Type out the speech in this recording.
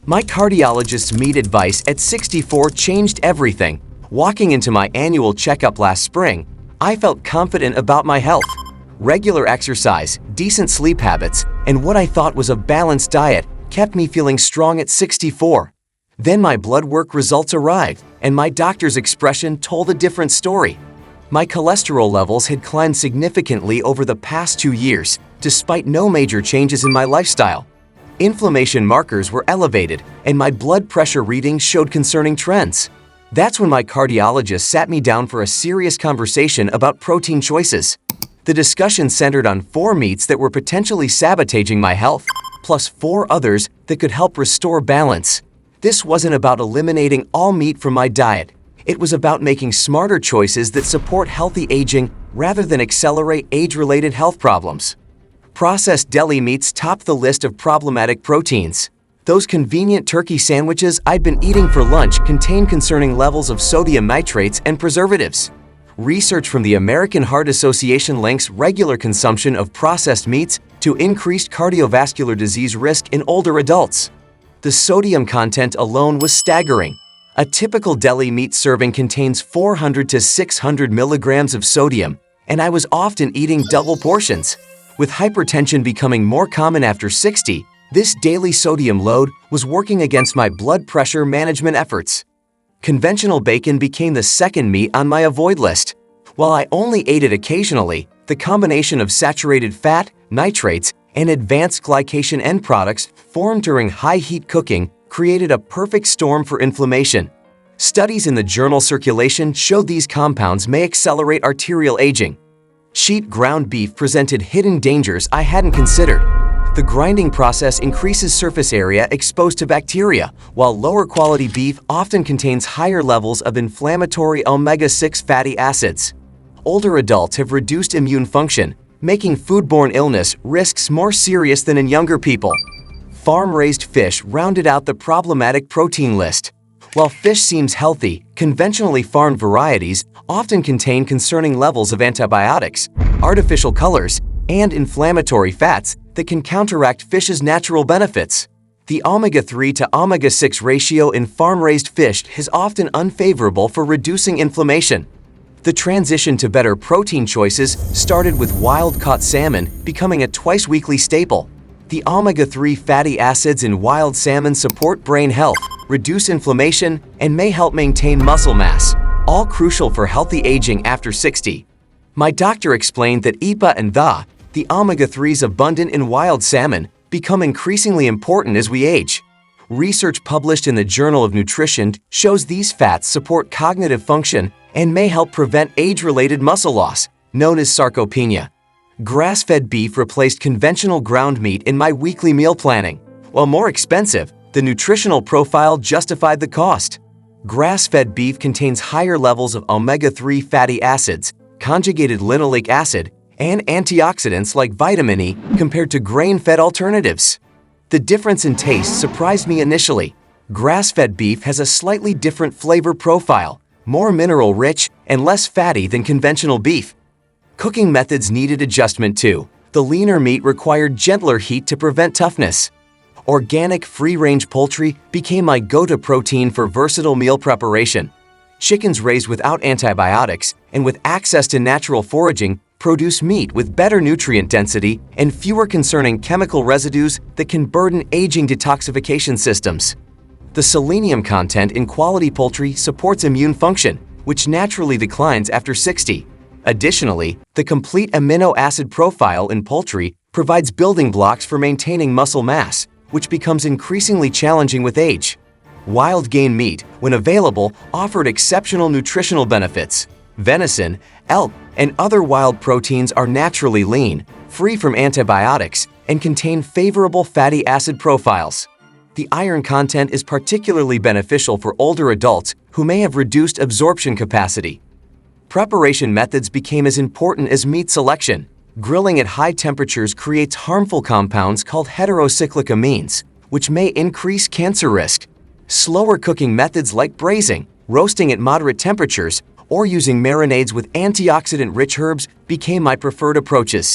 My cardiologist's meat advice at 64 changed everything. Walking into my annual checkup last spring, I felt confident about my health. Regular exercise, decent sleep habits, and what I thought was a balanced diet kept me feeling strong at 64. Then my blood work results arrived, and my doctor's expression told a different story. My cholesterol levels had climbed significantly over the past 2 years, despite no major changes in my lifestyle. Inflammation markers were elevated, and my blood pressure readings showed concerning trends. That's when my cardiologist sat me down for a serious conversation about protein choices. The discussion centered on 4 meats that were potentially sabotaging my health, plus 4 others that could help restore balance. This wasn't about eliminating all meat from my diet. It was about making smarter choices that support healthy aging rather than accelerate age-related health problems. Processed deli meats topped the list of problematic proteins. Those convenient turkey sandwiches I'd been eating for lunch contained concerning levels of sodium nitrates and preservatives. Research from the American Heart Association links regular consumption of processed meats to increased cardiovascular disease risk in older adults. The sodium content alone was staggering. A typical deli meat serving contains 400 to 600 milligrams of sodium, and I was often eating double portions. With hypertension becoming more common after 60, this daily sodium load was working against my blood pressure management efforts. Conventional bacon became the second meat on my avoid list. While I only ate it occasionally, the combination of saturated fat, nitrates, and advanced glycation end products formed during high-heat cooking created a perfect storm for inflammation. Studies in the journal Circulation showed these compounds may accelerate arterial aging. Sheet ground beef presented hidden dangers I hadn't considered. The grinding process increases surface area exposed to bacteria, while lower quality beef often contains higher levels of inflammatory omega-6 fatty acids. Older adults have reduced immune function, making foodborne illness risks more serious than in younger people. Farm-raised fish rounded out the problematic protein list. While fish seems healthy, conventionally farmed varieties often contain concerning levels of antibiotics, artificial colors, and inflammatory fats that can counteract fish's natural benefits. The omega-3 to omega-6 ratio in farm-raised fish is often unfavorable for reducing inflammation. The transition to better protein choices started with wild-caught salmon becoming a twice-weekly staple. The omega-3 fatty acids in wild salmon support brain health, reduce inflammation, and may help maintain muscle mass, all crucial for healthy aging after 60. My doctor explained that EPA and the omega-3s abundant in wild salmon, become increasingly important as we age. Research published in the Journal of Nutrition shows these fats support cognitive function and may help prevent age-related muscle loss, known as sarcopenia. Grass-fed beef replaced conventional ground meat in my weekly meal planning. While more expensive, the nutritional profile justified the cost. Grass-fed beef contains higher levels of omega-3 fatty acids, conjugated linoleic acid, and antioxidants like vitamin E compared to grain-fed alternatives. The difference in taste surprised me initially. Grass-fed beef has a slightly different flavor profile, more mineral-rich and less fatty than conventional beef. Cooking methods needed adjustment too. The leaner meat required gentler heat to prevent toughness. Organic free-range poultry became my go-to protein for versatile meal preparation. Chickens raised without antibiotics and with access to natural foraging produce meat with better nutrient density and fewer concerning chemical residues that can burden aging detoxification systems. The selenium content in quality poultry supports immune function, which naturally declines after 60. Additionally, the complete amino acid profile in poultry provides building blocks for maintaining muscle mass, which becomes increasingly challenging with age. Wild game meat, when available, offered exceptional nutritional benefits. Venison, elk, and other wild proteins are naturally lean, free from antibiotics, and contain favorable fatty acid profiles. The iron content is particularly beneficial for older adults who may have reduced absorption capacity. Preparation methods became as important as meat selection. Grilling at high temperatures creates harmful compounds called heterocyclic amines, which may increase cancer risk. Slower cooking methods like braising, roasting at moderate temperatures, or using marinades with antioxidant-rich herbs became my preferred approaches.